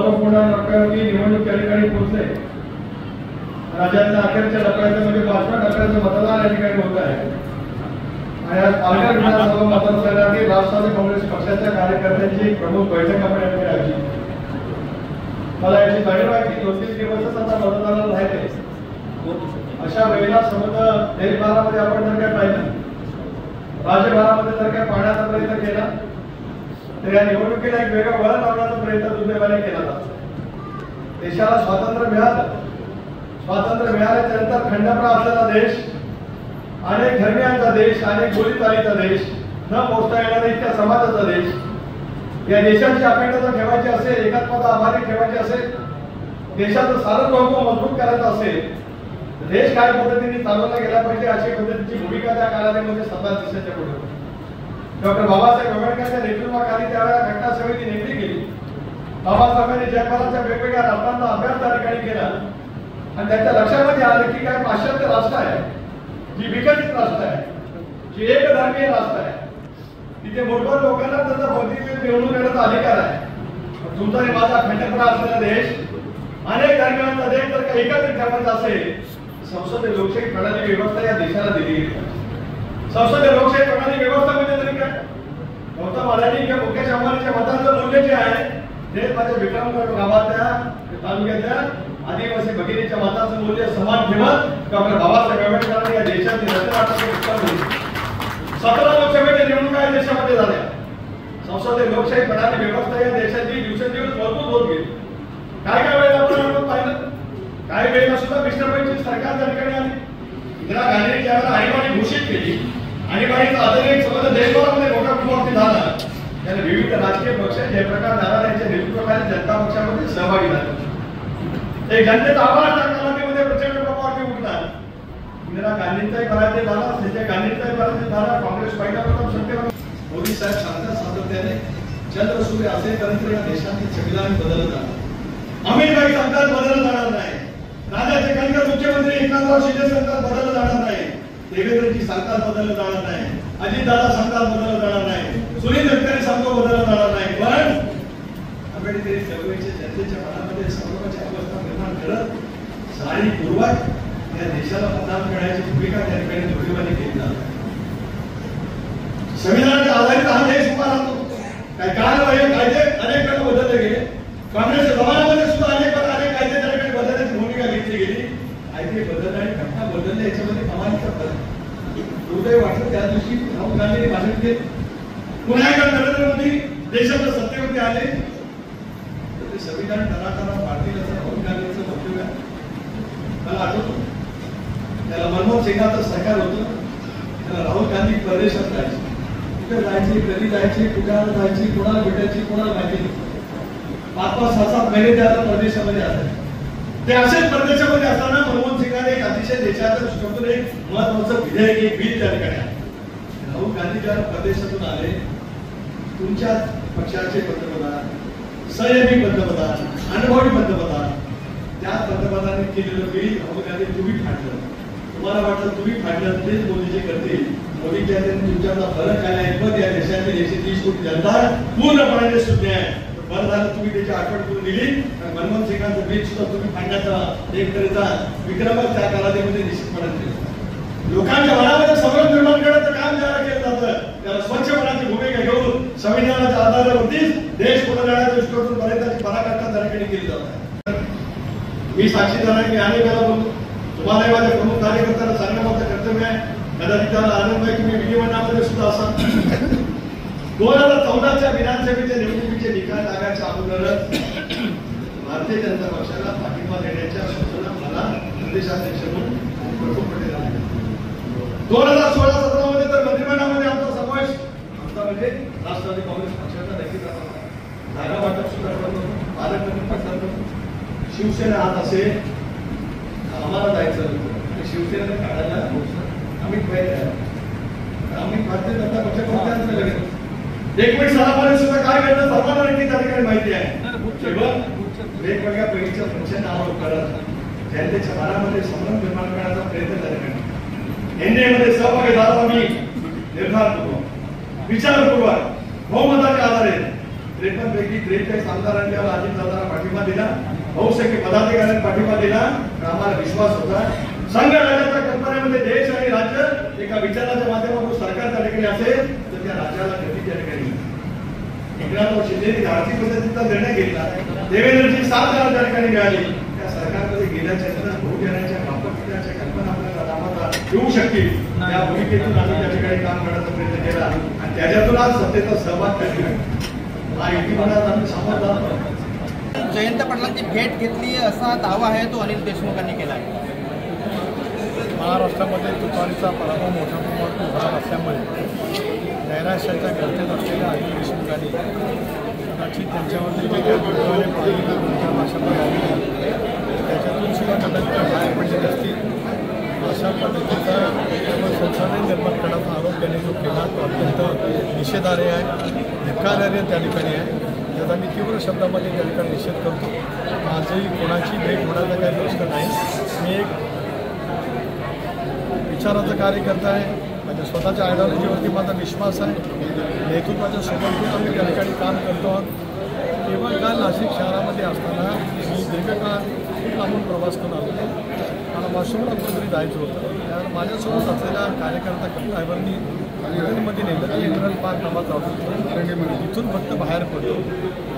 महत्वपूर्ण टप्प्यावरती निवडणूक या ठिकाणी पोहोचले। राज्यातल्या अखेरच्या टप्प्याचं म्हणजे 5व्या टप्प्याचं मतदान या ठिकाणी होत आहे आणि आज पालघर विधानसभा मतदारसंघातील राष्ट्रवादी काँग्रेस पक्षाच्या कार्यकर्त्यांची एक प्रमुख बैठक आपण या ठिकाणी आयोजित केली। मला याची जाणीव आहे की 2-3 दिवसच आता मतदानाला राहिले। अशा वेळेला समजा देशभरामध्ये आपण जर काय पाहिलं, राज्यभरामध्ये जर काय पाहण्याचा प्रयत्न केला तर या निवडणुकीला एक वेगळं वळण लावण्याचा प्रयत्न दुर्दैवाने केला जातो। देशाला स्वातंत्र्य मिळालं, स्वातंत्र्य मिळाल्यानंतर खंडप्रा असलेला देश, अनेक धर्मियांचा देश, अनेक बोलीचालीचा देश, न पोचता येणारा इतक्या समाजाचा देश, या देशाची अखंडता ठेवायची असेल, एकात्मता आभारी ठेवायची असेल, देशाचं सार्वभौम मजबूत करायचं असेल, देश काय पद्धतीने चालवला गेला पाहिजे अशी पद्धतीची भूमिका त्या कालावधीमध्ये 17 देशाच्या पुढे होती। डॉक्टर बाबासाहेब आंबेडकरांच्या नेतृत्वाखाली त्यावेळेला घटना समिती नेमली गेली। बाबासाहेबांनी जगभराच्या वेगवेगळ्या राष्ट्रांचा अभ्यास त्या ठिकाणी केला आणि त्यांच्या लक्षामध्ये आलं की काय पाश्चात्य राष्ट्र आहे, जी विकसित राष्ट्र आहे, जी एकधर्मीय राष्ट्र आहे, तिथे मूलभूत लोकांना त्यांचा भौतिक निवडून येण्याचा अधिकार आहे। तुमचा आणि माझा खंडप्रा असलेला देश, अनेक धर्मियांचा देश जर का एकत्रित ठेवायचा असेल, संसदीय लोकशाही प्रणाली व्यवस्था या देशाला दिली गेली। संसदीय लोकशाही प्रणाली व्यवस्था म्हणजे तरी काय? गौतम अदानी किंवा मुकेश अंबानीच्या मतांचं मूल्य जे आहे ते माझ्या विक्रमगड गावातल्या तालुक्यातल्या आदिवासी भगिनीच्या मताचं मूल्य समान ठेवत डॉक्टर बाबासाहेब आंबेडकरांनी या देशाची रचना केली। 17 लोकसभेच्या निवडणुका या देशामध्ये झाल्या। संसदीय लोकशाही प्रणाली व्यवस्था या देशाची दिवसेंदिवस मजबूत होत गेली। काय काय वेळेला आपण पाहिलं, काही वेळेला सुद्धा मिस्टरबाईंची सरकार त्या ठिकाणी आली। इंदिरा गांधींनी ज्यावेळेला आणीबाणी घोषित केली, आणीबाणीचा आधुनिक संबंध देशभरामध्ये मोठ्या प्रमाणात झाला, त्याने विविध राजकीय पक्ष जयप्रकाश नारायण यांच्या नेतृत्वाखाली जनता पक्षामध्ये सहभागी झाले। एक जनतेचा आवाज त्या कालावधीमध्ये प्रचंड प्रमाणात उठला। इंदिरा गांधींचाही पराजय झाला, संजय गांधींचाही पराजय झाला, काँग्रेस पहिला प्रथम सत्तेवर। मोदी साहेब सांगतात सातत्याने चंद्र सूर्य असेपर्यंत या देशातील संविधान बदलत जाणार, अमेरिकाची सरकार बदललं जाणार नाही, राज्याचे कणखर मुख्यमंत्री एकनाथराव शिंदे सरकार बदललं जाणार नाही, देवेंद्रजी सरकार बदललं जाणार नाही, अजितदादा सरकार बदललं जाणार नाही, सुनील तटकरे सरकार बदललं जाणार नाही, पण आंबेडकरी चळवळीच्या जनतेच्या मनामध्ये संभ्रमाची अवस्था निर्माण करत जाणीवपूर्वक या देशाला मतदान करण्याची भूमिका त्या ठिकाणी दुर्दैवाने केली जाते। संविधानाच्या आधारित हा देश उभा राहतो। काही कायदे अनेक वेळा बदलले गेले, काँग्रेसच्या जमान्यामध्ये सुद्धा अनेक कायदे त्या ठिकाणी बदलण्याची भूमिका घेतली गेली। कायदे बदलले आणि घटना बदलल्या याच्यामध्ये कमालीचा फरक। दुर्दैव वाटलं त्या दिवशी राहुल गांधींनी भाषण केलं, पुन्हा एकदा नरेंद्र मोदी देशाच्या सत्तेवरती आले, तर ते संविधान टनाटना पाडतील असं राहुल गांधींचं वक्तव्य मला आठवतं। त्याला मनमोहन सिंगाचं सरकार होतं, त्याला राहुल गांधी परदेशात जायचे, कुठे जायचे, कधी जायचे, कुठे जायचे, कोणाला भेटायचे, कोणाला माहिती नाही। 5-5, 6-7 महिने त्या प्रदेशामध्ये असायचे। ते असेच प्रदेशामध्ये असताना मनमोहन सिंगाने एक अतिशय देशाच्या दृष्टीकोनातून एक महत्वाचं विधेयक, एक बिल त्या ठिकाणी आहे। राहुल गांधी ज्या प्रदेशातून आले, तुमच्या पक्षाचे पंतप्रधान, संयमी पंतप्रधान, अनुभवी पंतप्रधान, त्या पंतप्रधानांनी केलेलं बिल राहुल गांधी तुम्ही फाडलं। तुम्हाला वाटलं तुम्ही फाडलं तेच मोदी जे करतील, मोदीच्या तुमच्यातला फरक काय आहे, पण या देशातील 130 कोटी जनता पूर्णपणे शून्य आहे। बरं झालं तुम्ही त्याची आठवण करून दिली, मनमोहन सिंगांचं बिल सुद्धा तुम्ही फाडण्याचा एक तऱ्हेचा विक्रमच त्या कालावधीमध्ये निश्चितपणे केला। लोकांच्या मनामध्ये संभ्रम निर्माण करण्याचं काम ज्याला केलं जातं, त्याला स्वच्छ मनाची भूमिका घेऊन संविधानाच्या आधारावरतीच देश पुढे जाण्याच्या दृष्टीकोनातून बरेचशी पराकाष्ठा त्या ठिकाणी केली जात आहे। मी साक्षीदार आहे, मी अनेक वेळा बोलतो, तुम्हाला माझ्या प्रमुख कार्यकर्त्यांना सांगणं माझं कर्तव्य आहे। कदाचित त्याला आनंद आहे तुम्ही विधिमंडळामध्ये सुद्धा असाल। 2014च्या विधानसभेच्या निवडणुकीचे निकाल लागायच्या अगोदरच भारतीय जनता पक्षाला पाठिंबा देण्याच्या सूचना मला प्रदेशाध्यक्ष म्हणून प्रफुल्ल पटेल यांनी दिल्या। 2016-17 मध्ये तर मंत्रिमंडळामध्ये आमचा समावेश आमचा म्हणजे राष्ट्रवादी काँग्रेस पक्षाचा देखील जागा वाटप सुद्धा करतो, पालकमंत्री पण करतो। शिवसेना हात असेल आम्हाला जायचं आणि शिवसेनेला काढायला आम्ही भारतीय जनता पक्षाकडून लगेच 1 मिनिट सणामध्ये सुद्धा काय घडलं सर्वांना नक्की त्या ठिकाणी माहिती आहे। वेगवेगळ्या पैकीच्या पक्षांना आरोप करत जनतेच्या मनामध्ये संभ्रम निर्माण करण्याचा प्रयत्न करत एनडीएमध्ये सहभागी झाला आम्ही निर्धार करू, विचारपूर्वक बहुमताच्या आधारे 53 पैकी 43 आमदारांनी अजितदादांना पाठिंबा दिला, बहुसंख्य पदाधिकाऱ्यांनी पाठिंबा दिला. आम्हाला विश्वास होता संघ राजाच्या कल्पनेमध्ये देश आणि राज्य एका विचाराच्या माध्यमातून सरकार त्या ठिकाणी असेल तर त्या राज्याला गती त्या ठिकाणी एकनाथ शिंदेने आर्थिक पद्धतीचा निर्णय घेतला. देवेंद्रजी 7 वेळा त्या ठिकाणी मिळाली. त्या सरकारमध्ये गेल्याच्या भूत येण्याच्या वापरण्याच्या कल्पना आपल्याला आम्हाला येऊ शकतील. त्या भूमिकेतून आम्ही त्या ठिकाणी काम करण्याचा प्रयत्न केला आणि त्याच्यातून आज सत्तेचा सहभाग केला. हा युतीमंडळात आम्ही सामोरं जयंत पाटलांची भेट घेतली असा दावा आहे तो अनिल देशमुखांनी केला आहे. महाराष्ट्रामध्ये तुतारीचा पराभव मोठ्या प्रमाणात होणार असल्यामुळे नैराश्याच्या गर्तेत असलेल्या अनिल देशमुखांनी कदाचित त्यांच्यावरती जे काही दुर्गाने पाहिलेल्या तुमच्या भाषांना लावली त्याच्यातून सुद्धा कदाचित बाहेर पडले नसतील. अशा पद्धतीचा केवळ संसदेने निर्माण करण्याचा आरोप त्यांनी जो केला तो अत्यंत निषेधार्ह आहे, धिक्कारार्ह त्या ठिकाणी आहे. त्याचा मी तीव्र शब्दामध्ये त्या ठिकाणी निषेध करतो. आजही कोणाची भेट होण्याचा काही प्रश्न नाही. मी एक विचाराचं कार्यकर्ता आहे. माझ्या स्वतःच्या आयडिओलॉजीवरती माझा विश्वास आहे. नेतृत्वाच्या सोबत आम्ही त्या ठिकाणी काम करतो आहोत. केवळ काल नाशिक शहरामध्ये असताना मी दीर्घकाळ खूप लांबून प्रवास करून आलो. मला वाशिमला कुठेतरी जायचं होतं. त्यावर माझ्यासोबत असलेल्या कार्यकर्ता ड्रायव्हरनी मध्ये नेलं की जनरल पार्क नावाचा होता. तिथून फक्त बाहेर पडतो.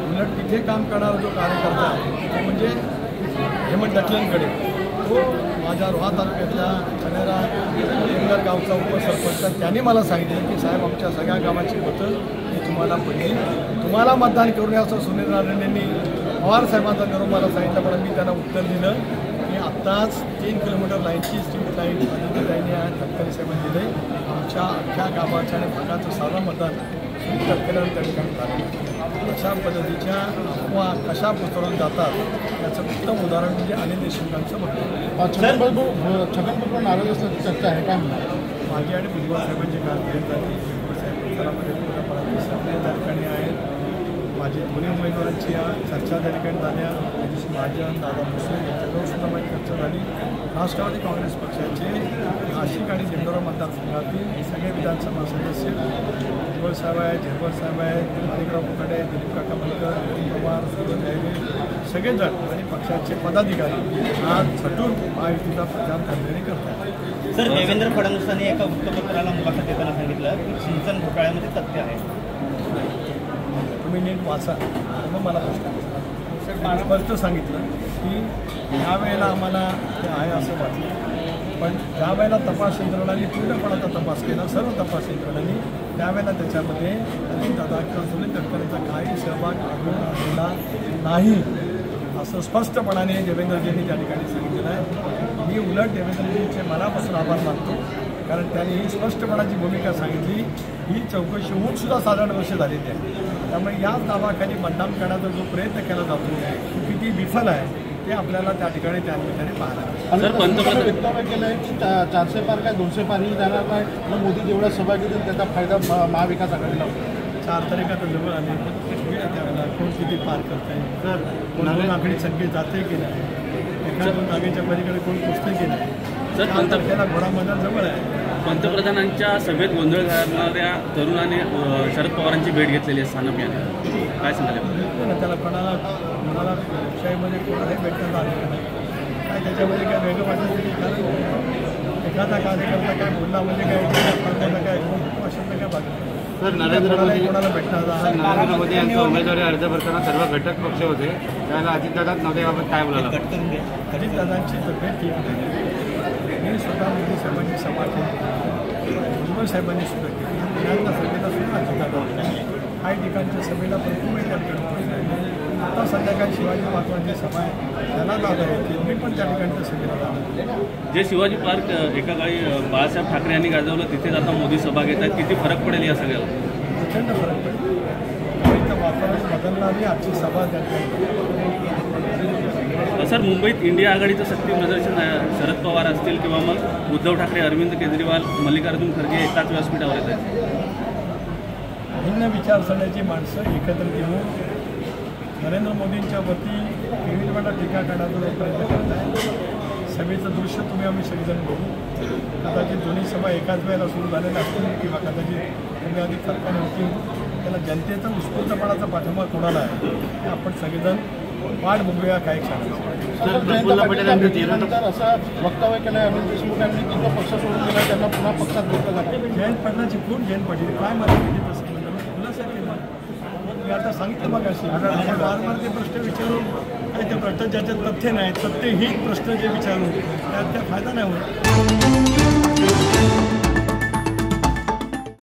उलट तिथे काम करणारा जो कार्यकर्ता आहे तो म्हणजे हेमंत डकलेंकडे, तो माझ्या रोहा तालुक्यातल्या कनेरा इंगर गावचा उपसरपंच. त्याने मला सांगितलं की साहेब आमच्या सगळ्या गावाची मतं ही तुम्हाला पडली, तुम्हाला मतदान करून असं सुनील राणेंनी पवार साहेबांचा निरोप मला सांगितलं. पण मी त्यांना उत्तर दिलं की आत्ताच 3 किलोमीटर लाईनची स्ट्रीट लाईन आदित्यताईंनी तटकरे साहेबांनी दिले. आमच्या अख्ख्या गावाच्या आणि भागाचं सारं मतदान सुनील तटकरेंना त्या ठिकाणी झालं. अशा पद्धतीच्या अफवा कशा पसरवून जातात याचं उत्तम उदाहरण म्हणजे अनिल देशमुखांचं बघतो. छगनबाबू नाराज असल्याची चर्चा आहे काय? माझी आणि भुजबळ साहेबांची काल भेट झाली. भुजबळ साहेब घरामध्ये पूर्ण सगळे त्या ठिकाणी आहेत. माझी दोन्ही उमेदवारांची चर्चा त्या ठिकाणी झाल्या. त्यादिवशी महाजन दादा भुसे यांच्याजवळ सुद्धा माझी चर्चा झाली. राष्ट्रवादी काँग्रेस पक्षाचे नाशिक आणि दिंडोरा मतदारसंघातील सगळे विधानसभा सदस्य भुजबळ साहेब आहेत, झेरवळ साहेब आहेत, माणिकराव फुकटे, दिलीप काका मलकर, अरुण पवार, सूरज यायले सगळेजण आणि पक्षाचे पदाधिकारी आज झटून महायुतीचा प्रचार करणारे करतात. सर, देवेंद्र फडणवीसांनी एका वृत्तपत्राला मुलाखत देताना सांगितलं की सिंचन घोटाळ्यामध्ये तथ्य आहे. तुम्ही नीट वाचा मग मला प्रश्न स्पष्ट सांगितलं की यावेळेला आम्हाला ते आहे असं वाटलं. पण ज्या वेळेला तपास यंत्रणांनी पूर्णपणाचा तपास केला, सर्व तपास यंत्रणांनी, त्यावेळेला त्याच्यामध्ये अजितदादा किंवा सुनील तटकरेंचा काही सहभाग आढळून आलेला नाही असं स्पष्टपणाने देवेंद्रजींनी त्या ठिकाणी सांगितलेलं आहे. मी उलट देवेंद्रजींचे मनापासून आभार मानतो, कारण त्यांनी ही स्पष्टपणाची भूमिका सांगितली. ही चौकशी होऊन सुद्धा साधारण वर्ष झालेली आहे. त्यामुळे याच नावाखाली मतदान करण्याचा जो प्रयत्न केला जातो तो किती विफल आहे ते आपल्याला त्या ठिकाणी त्यानिमित्ताने पाहायला. सर, पंतप्रधान वक्तव्य केलं आहे की 400 पार काय 200 पारही जाणार नाही. मग मोदी जेवढा सहभाग घेतील त्याचा फायदा महाविकास आघाडीला होतो. 4 तारीख आता जवळ आले, त्यावेळेला कोण किती पार करत आहे, तर कोण आखडी संख्येत जाते की नाही, एका 2 जागेच्या पलीकडे कोण पुस्तक की नाही. सर, त्याला घोडा मैदान जवळ आहे. पंतप्रधानांच्या सभेत गोंधळ घालणाऱ्या तरुणाने शरद पवारांची भेट घेतलेली आहे सानप याने, काय सांगायला? त्याला कोणाला लोकशाहीमध्ये कोणालाही भेटण्यात आलेलं नाही. काय त्याच्यामध्ये काय वेगळं वाटत नाही. कारण एखादा कार्यकर्ता काय बोलला म्हणजे काय काय भाषण काय बाकी. सर, नरेंद्र मोदी यांचा उमेदवारी अर्ज भरताना सर्व घटक पक्ष होते, त्याला अजितदादाच नव्हते, याबाबत काय बोलायला? अजितदादांची तब्येत ठीक नाही. मी स्वतः मोदी साहेबांची सभा केली, भुजबळ साहेबांनी सुद्धा केली. पुण्यातल्या सभेला सुद्धा अजितदादा होते. काही ठिकाणच्या सभेला भरपूर त्या ठिकाणी. आता संध्याकाळी शिवाजी पार्कची सभा आहे, त्याला जागा होती. मी पण त्या ठिकाणच्या सभेला जाणार. जे शिवाजी पार्क एका काळी बाळासाहेब ठाकरे यांनी गाजवलं, तिथेच आता मोदी सभा घेत आहेत. किती फरक पडेल या सगळ्याला? प्रचंड फरक पडेल. गाडीचं वातावरण बदलणारी आजची सभा त्या ठिकाणी. सर, मुंबईत इंडिया आघाडीचं सक्ती प्रदर्शन शरद पवार असतील किंवा मग उद्धव ठाकरे, अरविंद केजरीवाल, मल्लिकार्जुन खरगे एकाच व्यासपीठावर येत आहेत. भिन्न विचारसरण्याची माणसं एकत्र येऊन नरेंद्र मोदींच्या वरती विविध टीका करण्याचा जो प्रयत्न करत आहे. सभेचं दृश्य तुम्ही आम्ही सगळेजण बघू. कदाचित दोन्ही सभा एकाच वेळेला सुरू झालेल्या असतील किंवा कदाचित तुम्ही आधी फरकाने होतील. त्याला जनतेचा उत्स्फूर्तपणाचा पाठिंबा कोणाला आहे हे आपण सगळेजण वाट बघूया काही क्षणात. प्रफुल्ल पटेल यांच्यानंतर असं वक्तव्य केलं आहे अमित देशमुखांनी की जो पक्ष सोडून गेला त्यांना पुन्हा पक्षात घेतलं जातं. जयंत पाटलाची खूप जयंत पाटील काय माहिती तसं म्हणजे खुलासा केला. मी आता सांगितलं मग अशी वारंवार ते प्रश्न विचारून आणि त्या प्रश्न ज्याच्यात तथ्य नाही तथ्यहीन प्रश्न जे विचारून त्यात काय फायदा नाही होत.